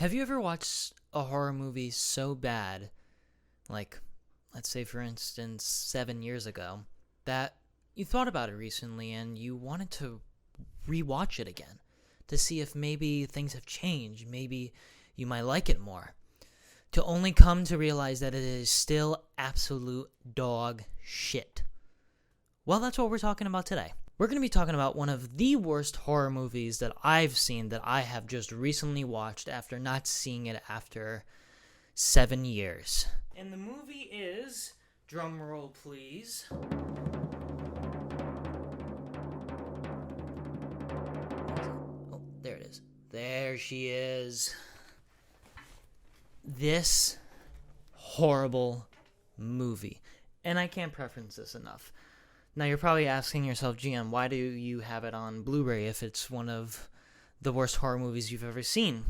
Have you ever watched a horror movie so bad, like, let's say for instance, 7 years ago, that you thought about it recently and you wanted to rewatch it again to see if maybe things have changed, maybe you might like it more, to only come to realize that it is still absolute dog shit? Well, that's what we're talking about today. We're going to be talking about one of the worst horror movies that I've seen that I have just recently watched after not seeing it after 7 years. And the movie is, drum roll please, oh, there it is. There she is. This horrible movie. And I can't preference this enough. Now, you're probably asking yourself, GM, why do you have it on Blu-ray if it's one of the worst horror movies you've ever seen?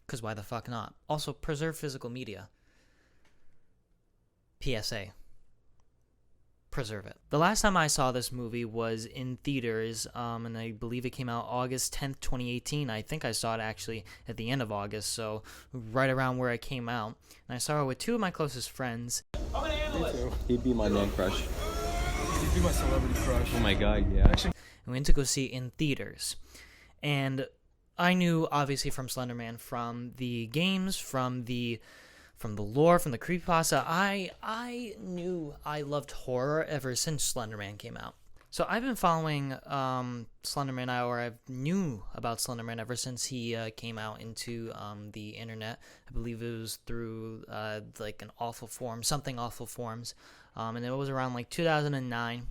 Because why the fuck not? Also, preserve physical media. PSA. Preserve it. The last time I saw this movie was in theaters, and I believe it came out August 10th, 2018. I think I saw it actually at the end of August, so right around where it came out. And I saw it with two of my closest friends. I'm gonna handle it. He'd be my man crush. He'd be my celebrity crush. Oh my god, yeah. And we went to go see it in theaters. And I knew, obviously, from Slenderman, from the games, from the lore, from the creepypasta, I knew I loved horror ever since Slenderman came out. So I've been following Slenderman, or I knew about Slenderman ever since he came out into the internet. I believe it was through like an Awful Form, something Awful Forms, and it was around like 2009.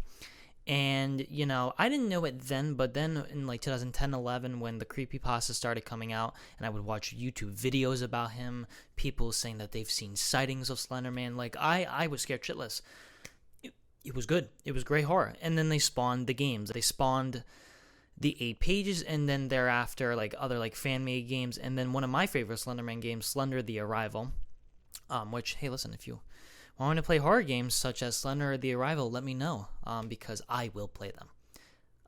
And, you know, I didn't know it then, but then in like 2010-11 when the creepypasta started coming out and I would watch YouTube videos about him, people saying that they've seen sightings of Slenderman, like I was scared shitless. It was good. It was great horror. And then they spawned the games. They spawned the 8 pages, and then thereafter like other like fan-made games, and then one of my favorite Slenderman games, Slender the Arrival, which, hey, listen, if you want to play horror games such as Slender the Arrival, let me know, because I will play them.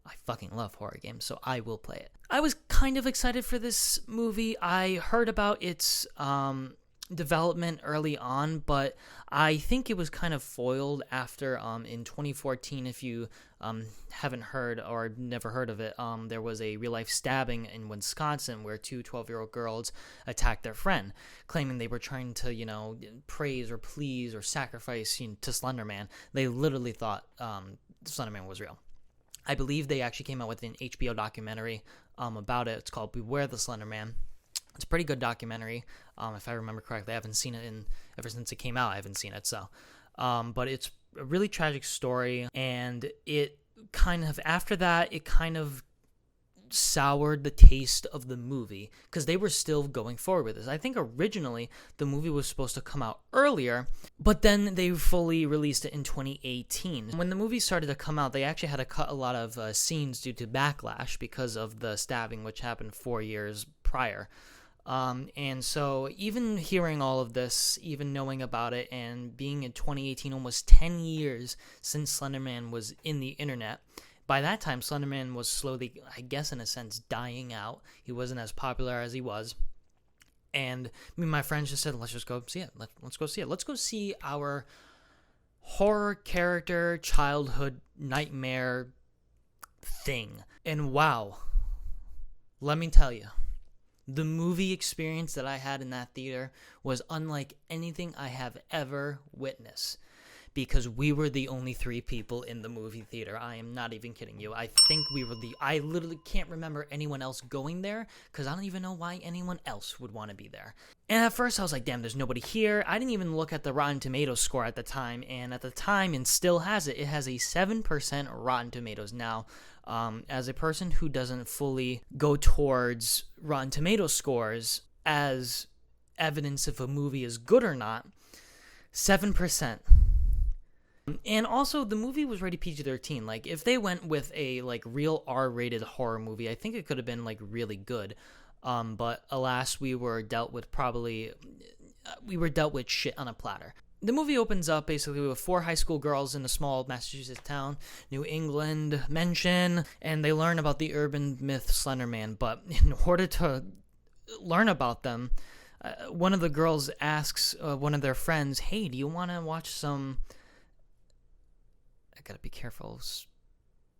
I fucking love horror games, so I will play it. I was kind of excited for this movie. I heard about its development early on, but I think it was kind of foiled after in 2014, if you haven't heard or never heard of it, there was a real-life stabbing in Wisconsin where two 12-year-old girls attacked their friend, claiming they were trying to, you know, praise or please or sacrifice, you know, to Slenderman. They literally thought Slenderman was real. I believe they actually came out with an HBO documentary about it. It's called Beware the Slenderman. It's a pretty good documentary, if I remember correctly. I haven't seen it ever since it came out. I haven't seen it, so. But it's a really tragic story, and it kind of, after that, it kind of soured the taste of the movie, because they were still going forward with this. I think originally the movie was supposed to come out earlier, but then they fully released it in 2018. When the movie started to come out, they actually had to cut a lot of scenes due to backlash because of the stabbing, which happened 4 years prior. And so even hearing all of this, even knowing about it, and being in 2018, almost 10 years since Slenderman was in the internet, by that time Slenderman was slowly, I guess in a sense, dying out. He wasn't as popular as he was. And me and my friends just said, let's just go see it. Let's go see it. Let's go see our horror character childhood nightmare thing. And wow, let me tell you, the movie experience that I had in that theater was unlike anything I have ever witnessed, because we were the only 3 people in the movie theater. I am not even kidding you. I think I literally can't remember anyone else going there, because I don't even know why anyone else would want to be there. And at first I was like, damn, there's nobody here. I didn't even look at the Rotten Tomatoes score at the time, and at the time, and still has it has a 7% Rotten Tomatoes. Now, as a person who doesn't fully go towards Rotten Tomatoes scores as evidence if a movie is good or not, 7%. And also, the movie was rated PG-13. Like, if they went with a, like, real R-rated horror movie, I think it could have been, like, really good. But alas, we were dealt with shit on a platter. The movie opens up basically with 4 high school girls in a small Massachusetts town, New England mention, and they learn about the urban myth Slenderman. But in order to learn about them, one of the girls asks one of their friends, "Hey, do you want to watch some?" I gotta be careful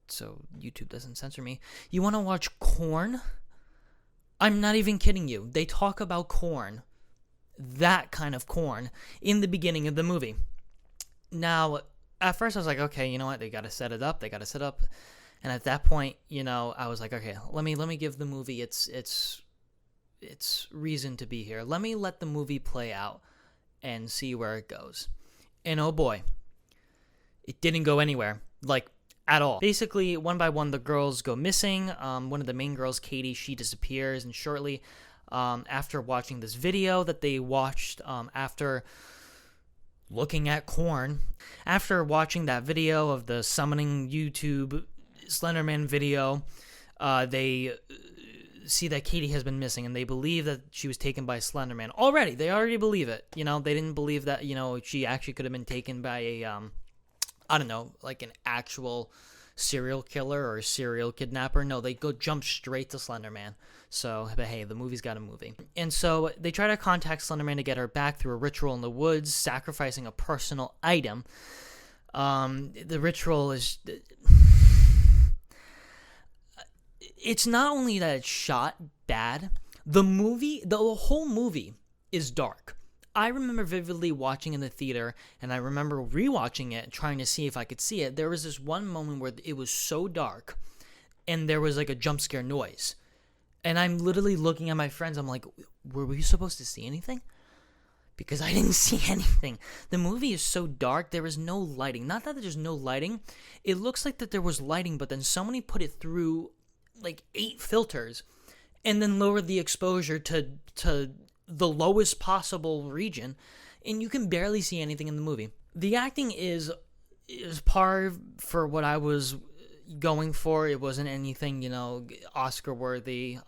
so YouTube doesn't censor me. "You want to watch corn?" I'm not even kidding you. They talk about corn, that kind of corn, in the beginning of the movie. Now, at first I was like, okay, you know what? They gotta set it up. And at that point, I was like, okay, let me give the movie its reason to be here. Let me let the movie play out and see where it goes. And oh boy, it didn't go anywhere, like, at all. Basically, one by one, the girls go missing. One of the main girls, Katie, she disappears, and shortly after watching this video that they watched after looking at corn, after watching that video of the summoning YouTube Slenderman video, they see that Katie has been missing, and they believe that she was taken by Slenderman. They already believe it. They didn't believe that, she actually could have been taken by a, I don't know, like an actual serial killer or a serial kidnapper. No, they jump straight to Slenderman. So, but hey, the movie's got a movie. And so they try to contact Slenderman to get her back through a ritual in the woods, sacrificing a personal item. The ritual is... It's not only that it's shot bad, the whole movie is dark. I remember vividly watching in the theater, and I remember rewatching it, trying to see if I could see it. There was this one moment where it was so dark, and there was like a jump scare noise. And I'm literally looking at my friends, I'm like, were we supposed to see anything? Because I didn't see anything. The movie is so dark, there is no lighting. Not that there's no lighting, it looks like that there was lighting, but then somebody put it through like 8 filters, and then lowered the exposure to the lowest possible region, and you can barely see anything in the movie. The acting is par for what I was going for. It wasn't anything, Oscar worthy.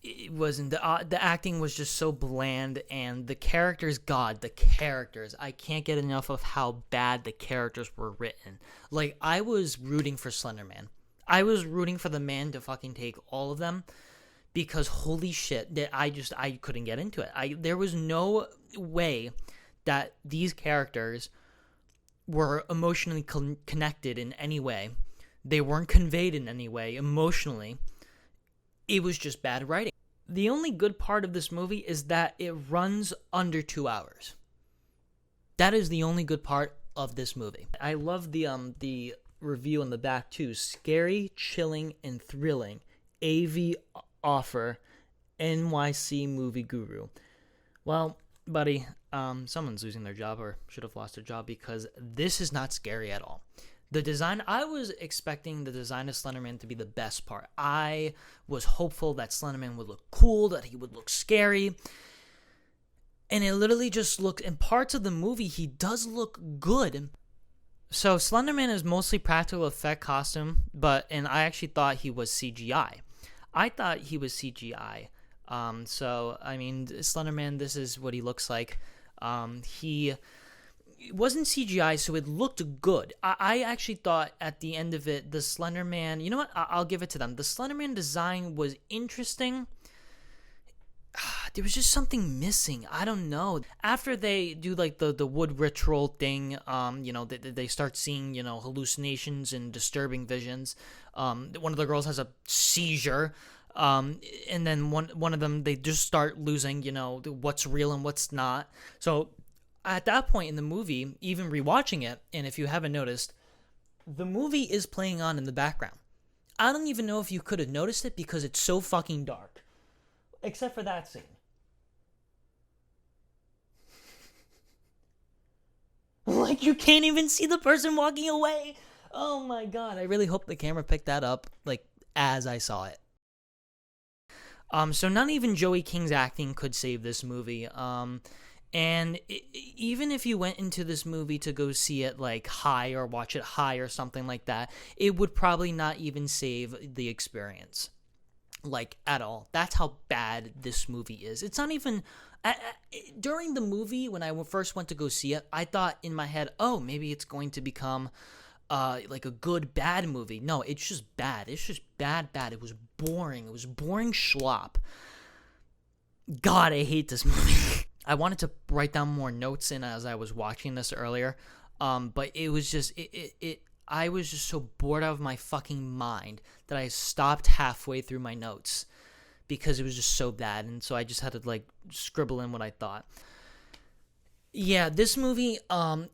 It wasn't. The acting was just so bland, and the characters, I can't get enough of how bad the characters were written. Like, I was rooting for Slenderman. I was rooting for the man to fucking take all of them, because holy shit, that I couldn't get into it. There was no way that these characters were emotionally connected in any way. They weren't conveyed in any way emotionally. It was just bad writing. The only good part of this movie is that it runs under 2 hours. That is the only good part of this movie. I love the review on the back too. Scary, chilling, and thrilling. AV offer, NYC movie guru. Well, buddy, someone's losing their job or should have lost their job, because this is not scary at all. The design, I was expecting the design of Slenderman to be the best part. I was hopeful that Slenderman would look cool, that he would look scary. And it literally just looked, in parts of the movie, he does look good. So Slenderman is mostly practical effect costume, and I actually thought he was CGI. I thought he was CGI. So, I mean, Slenderman, this is what he looks like. He wasn't CGI, so it looked good. I actually thought at the end of it, the Slenderman, you know what? I'll give it to them. The Slenderman design was interesting. There was just something missing. I don't know. After they do like the wood ritual thing, they start seeing, hallucinations and disturbing visions. One of the girls has a seizure. And then one of them, they just start losing, what's real and what's not. So at that point in the movie, even rewatching it, and if you haven't noticed, the movie is playing on in the background. I don't even know if you could have noticed it because it's so fucking dark. Except for that scene. Like, you can't even see the person walking away. Oh my god, I really hope the camera picked that up, like, as I saw it. So not even Joey King's acting could save this movie. And even if you went into this movie to go see it, like, high or watch it high or something like that, it would probably not even save the experience. Like, at all. That's how bad this movie is. It's not even... during the movie, when I first went to go see it, I thought in my head, oh, maybe it's going to become like a good, bad movie. No, it's just bad. It's just bad. It was boring. It was boring schlop. God, I hate this movie. I wanted to write down more notes in as I was watching this earlier, but it was just I was just so bored out of my fucking mind that I stopped halfway through my notes because it was just so bad, and so I just had to like scribble in what I thought. Yeah, this movie,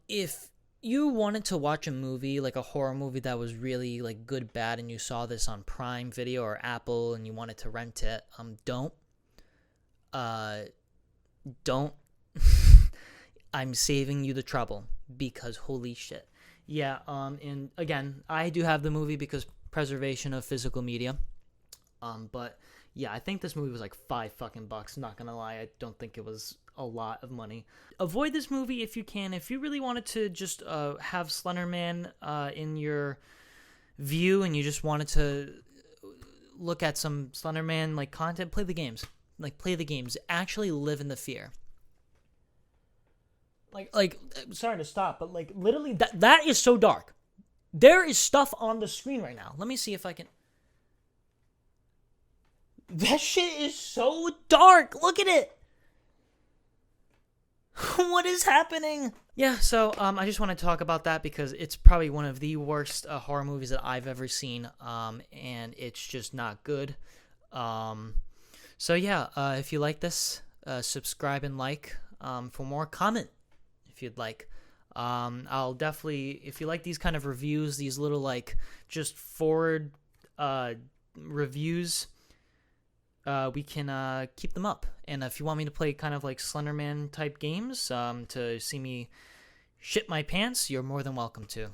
if you wanted to watch a movie, like a horror movie that was really like good, bad, and you saw this on Prime Video or Apple and you wanted to rent it, don't. I'm saving you the trouble because holy shit. Yeah, and again, I do have the movie because preservation of physical media. But yeah, I think this movie was like $5 not gonna lie, I don't think it was a lot of money. Avoid this movie if you can. If you really wanted to just have Slender Man in your view and you just wanted to look at some Slender Man like content, play the games. Like play the games. Actually live in the fear. Like sorry to stop, but like literally that is so dark. There is stuff on the screen right now. Let me see if I can. That shit is so dark. Look at it. What is happening? Yeah, so I just want to talk about that because it's probably one of the worst horror movies that I've ever seen, and it's just not good. So yeah, if you like this, subscribe and like. For more, comment if you'd like. I'll definitely, if you like these kind of reviews, these little like just forward reviews, we can keep them up. And if you want me to play kind of like Slenderman type games to see me shit my pants, you're more than welcome to.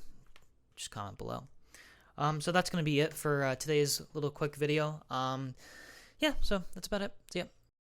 Just comment below. So that's going to be it for today's little quick video. Yeah, so that's about it. See ya.